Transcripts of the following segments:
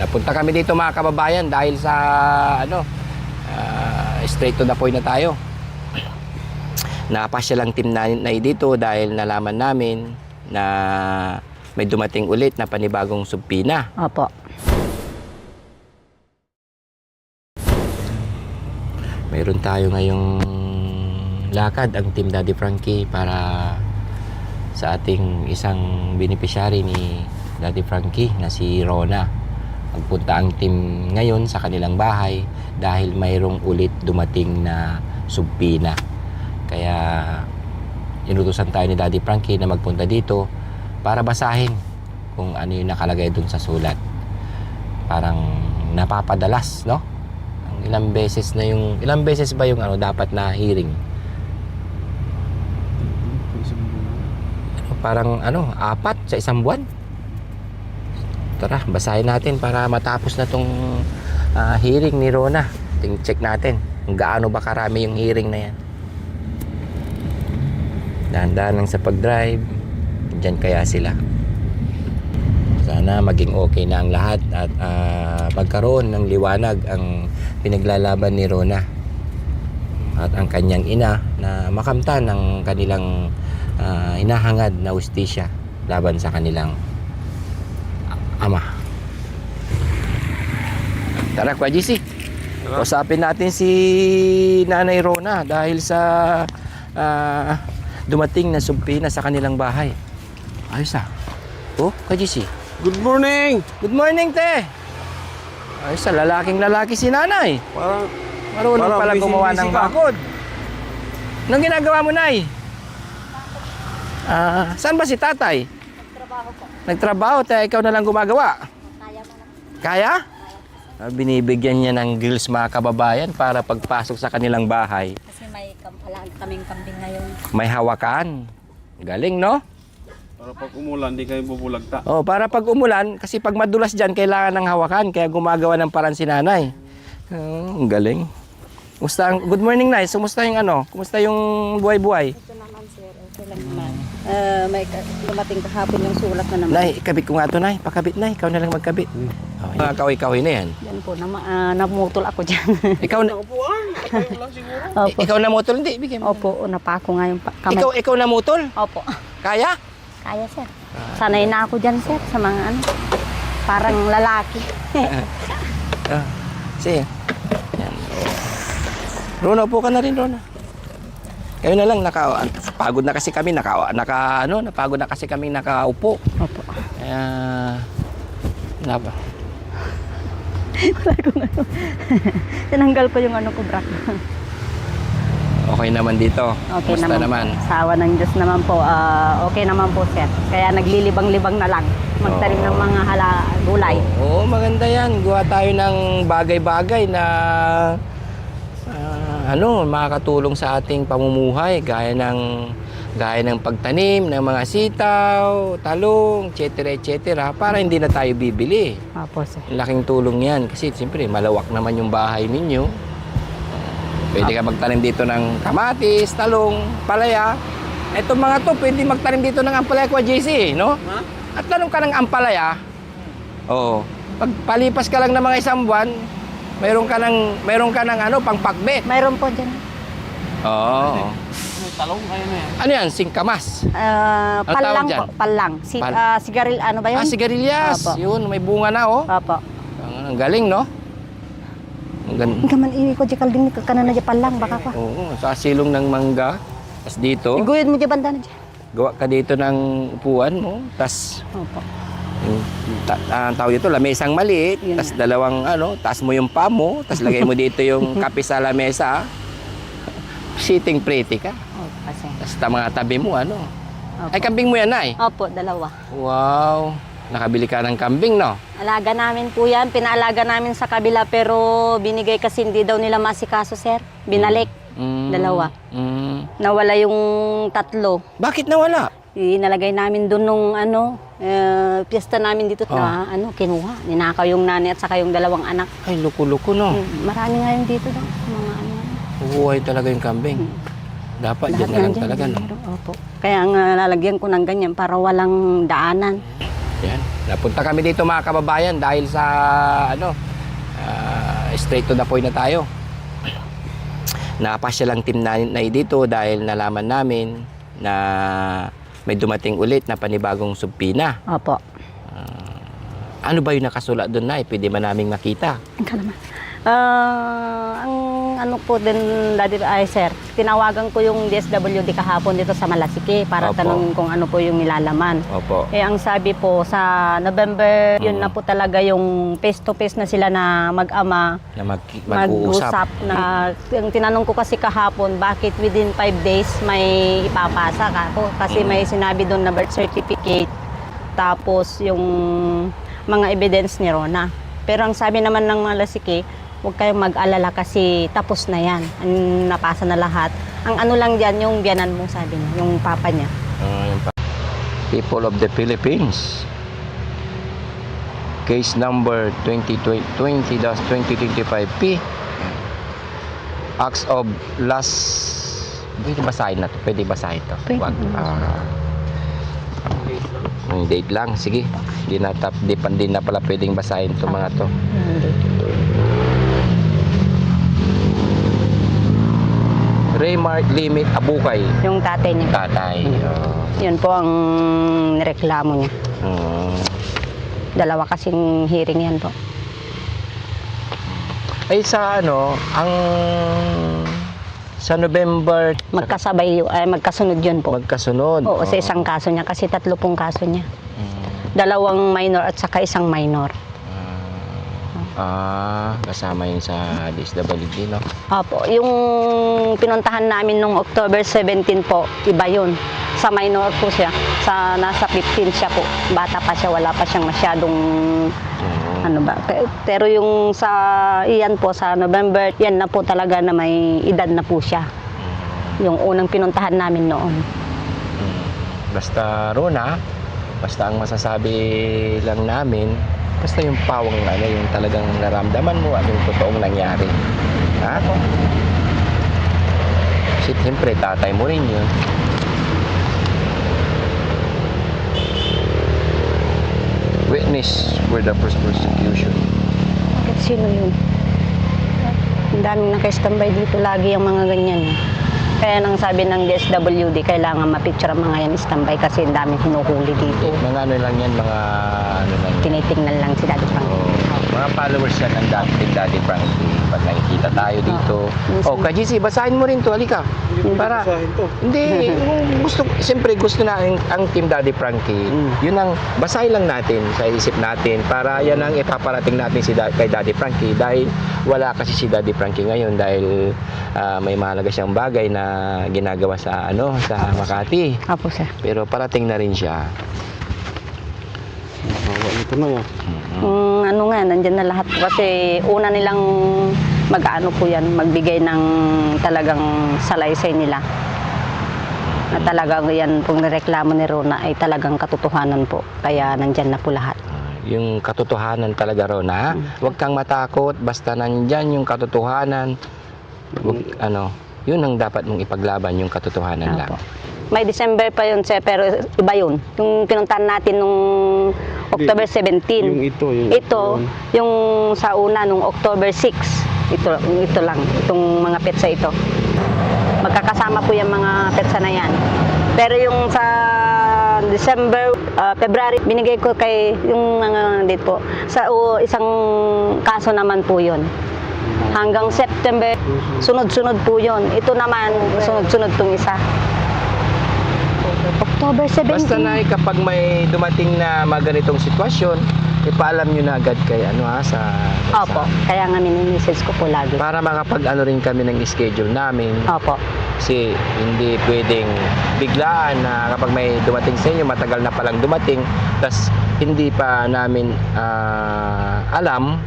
Napunta kami dito mga kababayan dahil sa straight to the point na tayo. Napasya lang team na dito dahil nalaman namin na may dumating ulit na panibagong subpina. Opo. Mayroon tayo ngayong lakad ang Team Daddy Frankie para sa ating isang beneficiary ni Daddy Frankie na si Rona. Magpunta ang team ngayon sa kanilang bahay dahil mayroong ulit dumating na subpina. Kaya inutusan tayo ni Daddy Frankie na magpunta dito para basahin kung ano yung nakalagay dun sa sulat. Parang napapadalas, no? Ang ilang beses ba yung dapat na hearing? Parang 4 sa isang buwan. Tara, basahin natin para matapos na tong hearing ni Rona. Check natin kung gaano ba karami yung hearing na yan. Dahan-dahan lang sa pag-drive. Diyan kaya sila. Sana maging okay na ang lahat at magkaroon ng liwanag ang pinaglalaban ni Rona at ang kanyang ina na makamtan ng kanilang hinahangad na hustisya laban sa kanilang ama. Tara, Kwa GC. Usapin natin si Nanay Rona dahil sa dumating na subpina sa kanilang bahay. Ayos Oh, Kwa GC. Good morning! Good morning, te! Ayos lalaking lalaki si Nanay. Marunong pala gumawa ng bakod. Anong ginagawa mo, Nay? Saan ba si Tatay? Nagtrabaho po. Nagtrabaho, te. Ikaw na lang gumagawa. Kaya mo na. Kaya? Binibigyan niya ng grills mga kababayan para pagpasok sa kanilang bahay. Kasi may kaming kambing ngayon. May hawakan. Galing, no? Para pag umulan, di kayo bubulagta. Oh, para pag umulan, kasi pag madulas dyan, kailangan ng hawakan. Kaya gumagawa ng paraan si Nanay. Ang galing. Good morning, Nay. Kumusta yung Kumusta yung buhay-buhay? Ito naman, sir. Okay lang naman. May dumating kahapon yung sulat na naman. Nay, ikabit ko nga ito, Nay. Pakabit, Nay. Ikaw na lang magkabit. Oh, mga kawi-kawi na yan. Yan po, namutol ako dyan. Ikaw na... Upuan! Kayo lang siguro. Opo. Ikaw na mutol? Hindi, bigyan mo. Opo, napako nga yung kamay. Ikaw na mutol? Opo. Kaya? Kaya, sir. Sanay na ako dyan, sir, sa mga parang lalaki. Sige. Yan. Rona, upo ka na rin, Rona. Kayo na lang, pagod na kasi kami, napagod na kasi kami nakaupo. Opo. Kaya, ba? Tinanggal ko yung ko, bra. Okay naman dito. Okay Kumusta naman. Sa awa ng Diyos naman po, okay naman po, sir. Kaya naglilibang-libang na lang. Magtanim ng mga gulay. Oo, maganda yan. Gawa tayo ng bagay-bagay na makakatulong sa ating pamumuhay. Gaya ng pagtanim ng mga sitaw, talong, etc. Para hindi na tayo bibili. Opo, sir. Laking tulong yan. Kasi siyempre, malawak naman yung bahay ninyo. Pwede ka magtanim dito ng kamatis, talong, palaya. Itong mga to, pwede magtanim dito ng ampalaya, Kwa JC, no? At tanong ka ng ampalaya, oo. Pag palipas ka lang ng mga isang buwan, mayroon ka ng pangpakbet. Mayroon po dyan. Oo. May talong kayo na yan. Ano yan? Singkamas. Palang tawag dyan? po. Palang. Sigaril, ano ba yun? Sigarilyas. Opo. Yun, may bunga na, oh. Opo. Ang galing, no? Ang ganda. Gaman ini ko dyan kalding ka na dyan palang. Baka pa. Oo, sa silong ng mangga. Tapos dito, Iguyod mo dyan banda na dyan. gawa ka dito ng upuan mo. Tapos, Opo. tawag dito, lamesang maliit. Yun Tapos dalawang, taas mo yung paa mo. Tapos lagay mo dito yung kape sa lamesa. Sitting pretty ka. Opo, kasi. Tapos mga tabi mo, Opo. Ay, kambing mo yan, Nay. Opo, dalawa. Wow. Nakabili ka ng kambing, no? Alaga namin po yan. Pinaalaga namin sa kabila pero binigay kasi hindi daw nila masikaso, sir. Binalik. Dalawa. Nawala yung 3. Bakit nawala? Inalagay namin doon nung piyesta namin dito na kinuha. Ninakaw yung nanay at saka yung 2 anak. Ay, luko-luko, no? Marami ngayon dito daw. Mga Buhay talaga yung kambing. Dapat dyan na lang talaga, no? Opo. Kaya nga lalagyan ko ng ganyan para walang daanan. Yan. Napunta kami dito mga kababayan dahil sa ano, straight to the point na tayo. Napasya lang team na dito dahil nalaman namin na may dumating ulit na panibagong subpina. Opo. Ano ba yung nakasulat doon na? Pwede ba naming makita? Ang kalaman. Ang ano po din, Daddy, ay sir, tinawagan ko yung DSWD kahapon dito sa Malasiki para Opo. tanong kung ano po yung nilalaman. Opo. Eh, ang sabi po, sa November, yun na po talaga yung face-to-face na sila na mag-ama, Na mag-uusap. mag-usap. Na, yung tinanong ko kasi kahapon, bakit within 5 days may ipapasa ka ako? Kasi may sinabi doon na birth certificate, tapos yung mga evidence ni Rona. Pero ang sabi naman ng Malasiki, huwag kayong mag-alala kasi tapos na yan. Napasa na lahat. Ang ano lang dyan, yung biyanan mo, sabi niya, yung papa niya. People of the Philippines. Case number 2020-2025P. Acts of last... Pwede basahin na to. Pwede basahin to. Pwede. Wag. Yung date lang. Sige. Di na pala pwedeng basahin to mga to. Raymark Limit Abukay. Yung tatay niya. Tatay. Yun po ang nireklamo niya. Dalawa kasing hearing yan po. Ay sa ano, sa November Magkasabay, ay magkasunod yun po. magkasunod. Oo, sa isang kaso niya kasi 3 pong kaso niya. 2 minor at saka 1 minor. Kasama yun sa DSWD, no? Opo, yung pinuntahan namin nung October 17 po, iba yun. Sa minor po siya, nasa 15 siya po. Bata pa siya, wala pa siyang masyadong ano ba. Pero yung sa iyan po, sa November, yan na po talaga na may edad na po siya. Yung unang pinuntahan namin noon. Basta Rona, basta ang masasabi lang namin, basta yung pawang ano, yung talagang naramdaman mo, ano yung totoong nangyari. Ha? Kasi siyempre, tatay mo rin yun. Witness for the first prosecution. Bakit sino yun? Ang daming naka-standby dito lagi ang mga ganyan. Kaya nang sabi ng DSWD, kailangan ma-picture ang mga yan standby kasi ang daming hinuhuli dito. Mga ano lang yan, mga ano lang yan. Tinitingnan lang si Daddy Frank. Mga followers yan ng Daddy Frankie. Pag nakikita tayo dito. minsan- KGC, basahin mo rin to. Halika. Para, hindi, siyempre gusto na ang Team Daddy Frankie. Yun ang, basahin lang natin sa isip natin para yan ang ipaparating natin kay Daddy Frankie. Dahil wala kasi si Daddy Frankie ngayon dahil may mahalaga siyang bagay na ginagawa sa Makati. Apo, sir. Pero parating na rin siya. Ito na yan. Ano nga, nandyan na lahat po kasi una nilang mag-ano po yan, magbigay ng talagang salaysay nila. Na talagang yan pong nireklamo ni Rona ay talagang katotohanan po. Kaya nandyan na po lahat. Yung katotohanan talaga, Rona. Huwag kang matakot, basta nandyan yung katotohanan. Yun ang dapat mong ipaglaban, yung katotohanan lang. Apo. May December pa yun, sir, pero iba yun. Yung pinuntahan natin nung October 17. Yung ito. Yung sa una, nung October 6. Ito lang, itong mga petsa ito. Magkakasama po yung mga petsa na yan. Pero yung sa December, February, binigay ko kay yung mga date po. Sa isang kaso naman po yun. Hanggang September, sunod-sunod po yun. Ito naman, sunod-sunod tong isa. October 17. Basta na kapag may dumating na mga ganitong sitwasyon, ipaalam nyo na agad kay sa Opo, kaya nga mini-message ko po lagi. para makapag rin kami ng schedule namin. Opo. Kasi hindi pwedeng biglaan na kapag may dumating sa inyo, matagal na palang dumating, tas hindi pa namin alam,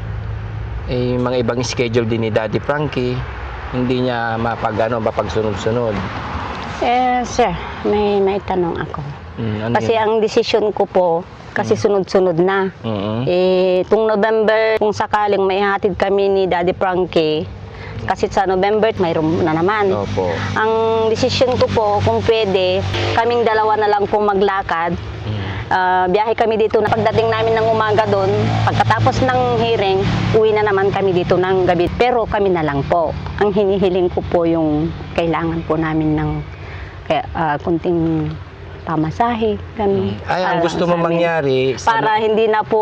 mga ibang schedule din ni Daddy Frankie, hindi niya mapagsunod-sunod. Sir, may tanong ako. Ano Kasi yun? ang desisyon ko po, kasi sunod-sunod na. Mhm. Itong November, kung sakaling may hatid kami ni Daddy Frankie, kasi sa November, mayroon na naman. Opo. Ang desisyon ko po, kung pwede, kaming dalawa na lang po maglakad. biyahe kami dito. Pagdating namin ng umaga doon, pagkatapos ng hearing, uwi na naman kami dito ng gabi. Pero kami na lang po. Ang hinihiling ko po yung kailangan po namin ng kunting pamasahe. Ganun. Ay, ang Para gusto mo sa amin. mangyari... Para hindi na po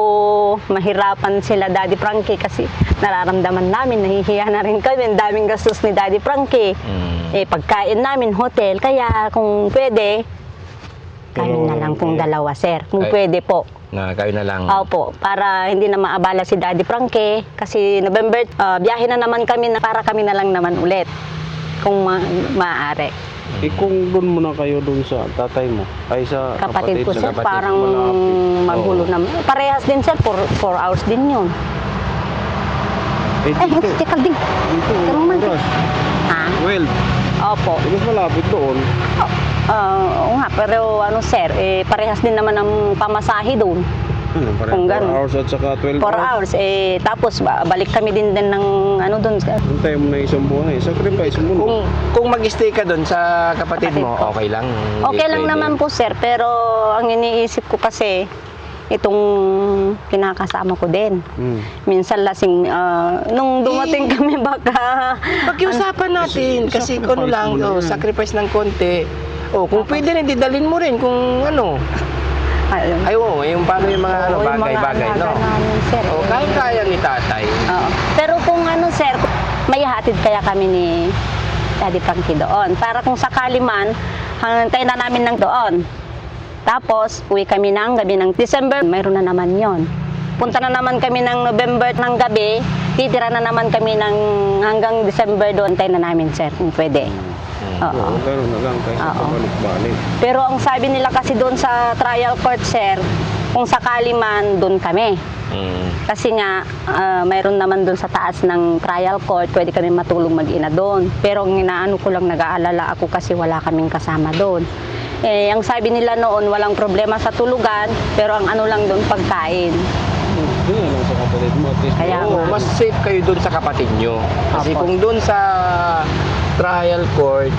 mahirapan sila Daddy Frankie kasi nararamdaman namin, nahihiya na rin kami. Ang daming gastos ni Daddy Frankie. Pagkain namin, hotel. Kaya kung pwede, kami na lang pong dalawa, sir. Kung pwede po. Na kayo na lang. Opo, para hindi na maabala si Daddy Frankie. Kasi November, biyahe na naman kami na para kami na lang naman ulit. Kung maaari. Kung doon muna kayo doon sa tatay mo, ay sa Kapatid ko, sir, kapatid, parang malapit. magulo naman. Parehas din, sir. 4 hours din yun. Eh, Ay, dito. teka din. Dito. Tanong man. Oras. Ha? Well, Opo. mas malapit doon. Oo nga, pero ano, sir, parehas din naman ang pamasahe doon. Kung 4 ganun. hours at saka 12 4 hours. hours. Tapos, balik kami din ng ano doon. Antay mo na isang buwan eh. Sacrifice mo muna. Kung mag-stay ka doon sa kapatid mo, Kapatid ko. okay lang. Okay Hindi lang pwede. naman po, sir. Pero ang iniisip ko kasi, itong kinakasama ko din. Minsan lasing, nung dumating kami baka... Pag-iusapan natin, kasi sacrifice ano lang, mo na yan. sacrifice ng konti. Kung pwede rin, didalin mo rin kung ano. Ayun. Ay, yung paano yung mga Oo, yung mga bagay-bagay, no? alaga namin, sir. Kaya-kaya ni tatay. Oo. Pero kung ano, sir, may hatid kaya kami ni Daddy Frankie doon. Para kung sakali man, hantayin na namin ng doon. Tapos, uwi kami ng gabi ng December, mayroon na naman yon. Punta na naman kami ng November ng gabi, titira na naman kami ng hanggang December doon. Hantayin na namin, sir, kung pwede. Oo. Oo, gano'n na lang kaysa Oo. pabalik-balik. Pero ang sabi nila kasi doon sa trial court, sir, kung sakali man, doon kami. Kasi nga, mayroon naman doon sa taas ng trial court, pwede kami matulong mag-ina doon. Pero ang inaano ko lang, nag-aalala ako kasi wala kaming kasama doon. Ang sabi nila noon, walang problema sa tulugan, pero ang ano lang doon, pagkain. Doon na lang sa kapatid mo. At least, Kaya Oo, nga. mas safe kayo doon sa kapatid nyo. Kasi Opo. kung doon sa trial court,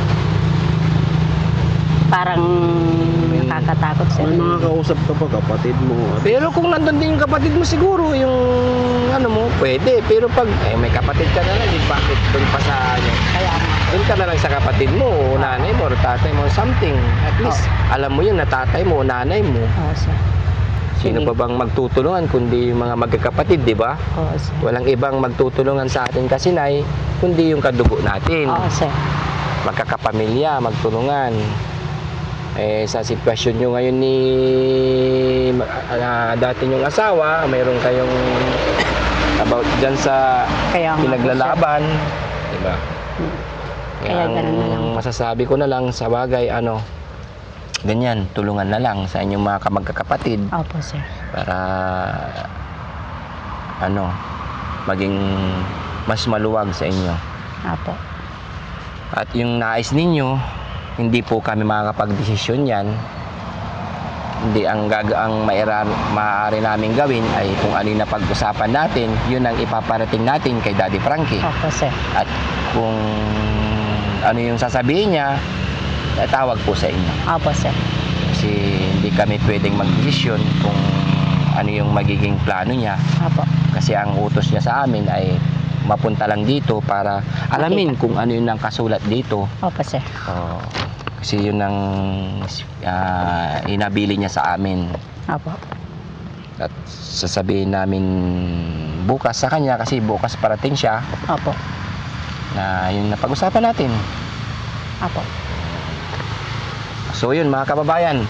Parang nakakatakot, sir. may mga kausap ka pa kapatid mo. At pero kung nandun din yung kapatid mo siguro, yung ano mo, pwede. Pero pag may kapatid ka na lang, di bakit doon pa sa ano? Kaya nga. Doon ka na lang sa kapatid mo, o nanay mo, o tatay mo, something. At least, alam mo yun na tatay mo, o nanay mo. Oo, sir. Sino Sige. pa bang magtutulungan kundi yung mga magkakapatid, di ba? Oo, sir. Walang ibang magtutulungan sa atin kasi nay, kundi yung kadugo natin. Oo, sir. Magkakapamilya, magtulungan. Sa sitwasyon nyo ngayon ni dati nyong asawa, mayroon kayong about dyan sa Kaya nga, pinaglalaban, di ba? Kaya Ang ganun na lang. masasabi ko na lang sa bagay, ganyan, tulungan na lang sa inyong mga magkakapatid Opo, sir. para maging mas maluwag sa inyo. Opo. At yung nais ninyo, hindi po kami makakapag-desisyon yan. Hindi ang maaari namin gawin ay kung ano yung napag-usapan natin, yun ang ipaparating natin kay Daddy Frankie. Opo, sir. At kung ano yung sasabihin niya, tawag po sa inyo. Opo, sir. Kasi hindi kami pwedeng mag-desisyon kung ano yung magiging plano niya. Opo. Kasi ang utos niya sa amin ay mapunta lang dito para alamin kung ano yung kasulat dito. Opo, sir. Kasi yun ang inabili niya sa amin. Opo. At sasabihin namin bukas sa kanya kasi bukas parating siya Opo. na yung napag-usapan natin. Opo. So yun mga kababayan,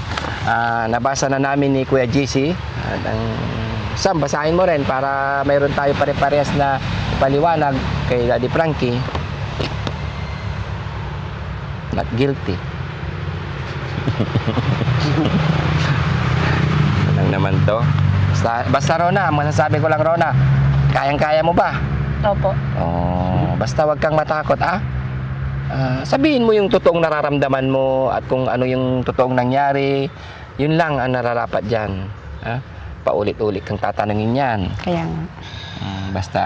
nabasa na namin ni Kuya GC. Sam, basahin mo rin para mayroon tayo pare-parehas na paliwanag kay Daddy Frankie. Not guilty. Lang naman to. Basta Rona, ang masasabi ko lang Rona, kayang-kaya mo ba? Opo. Basta wag kang matakot sabihin mo yung totoong nararamdaman mo at kung ano yung totoong nangyari, yun lang ang nararapat dyan. Paulit-ulit kang tatanungin yan. Kaya nga. Basta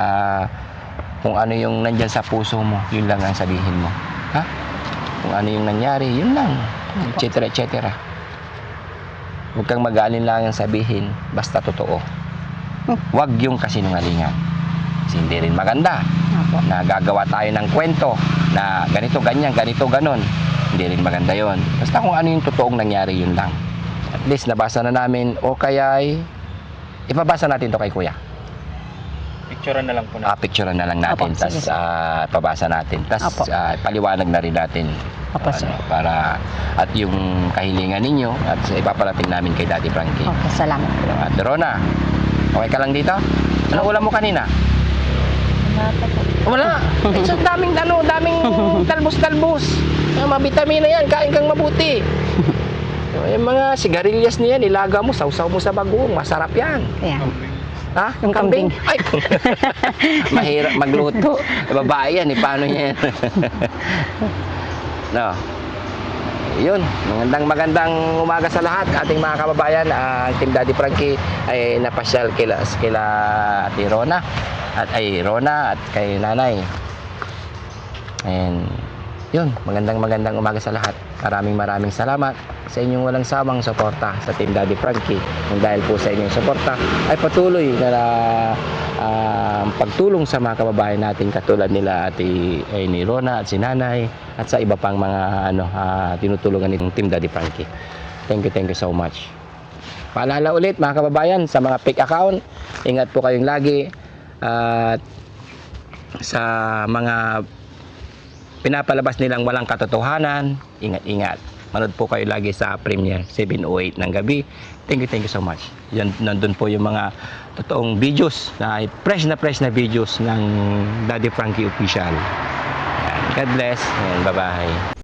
kung ano yung nandyan sa puso mo, yun lang ang sabihin mo. Kung ano yung nangyari, yun lang. Opo. Et cetera, et cetera. huwag kang mag-aalinlangang sabihin, basta totoo. Huwag yung kasinungalingan. Kasi hindi rin maganda Opo. na gagawa tayo ng kwento na ganito, ganyan, ganito, ganon. Hindi rin maganda yon. Basta kung ano yung totoong nangyari, yun lang. At least nabasa na namin, o kaya ay ipabasa natin to kay Kuya. Picturean na lang po na. Picturean na lang natin, Opo, tas sige. pabasa natin. Tas Opo. paliwanag na rin natin. Opo, sir. Para at yung kahilingan ninyo at ipaparating namin kay Daddy Frankie. Okay, salamat. At Rona, okay ka lang dito? Anong ulam mo kanina? Wala. It's daming talbos-talbos. Mabitamina yan, kain kang mabuti. Yung mga sigarilyas niyan, ilaga mo, sausaw mo sa bagoong, masarap yan. Ayan. Ha? Yung kambing. Ay! Mahirap magluto. Babae yan, paano yan? No. Yun, magandang umaga sa lahat, ating mga kababayan. Ang Team Daddy Frankie ay napasyal kila Ate Rona at kay Nanay. And yun, magandang umaga sa lahat. Maraming salamat sa inyong walang sawang suporta sa Team Daddy Frankie. Kung dahil po sa inyong suporta ay patuloy na pagtulong sa mga kababayan natin katulad nila ni Rona at si Nanay at sa iba pang mga tinutulungan nitong Team Daddy Frankie. Thank you so much. Paalala ulit mga kababayan sa mga fake account, ingat po kayong lagi at sa mga pinapalabas nilang walang katotohanan, ingat. Manood po kayo lagi sa Premiere 7:08 ng gabi. Thank you so much. Yan, nandun po yung mga totoong videos na fresh na videos ng Daddy Frankie Official. Yan. God bless and bye-bye.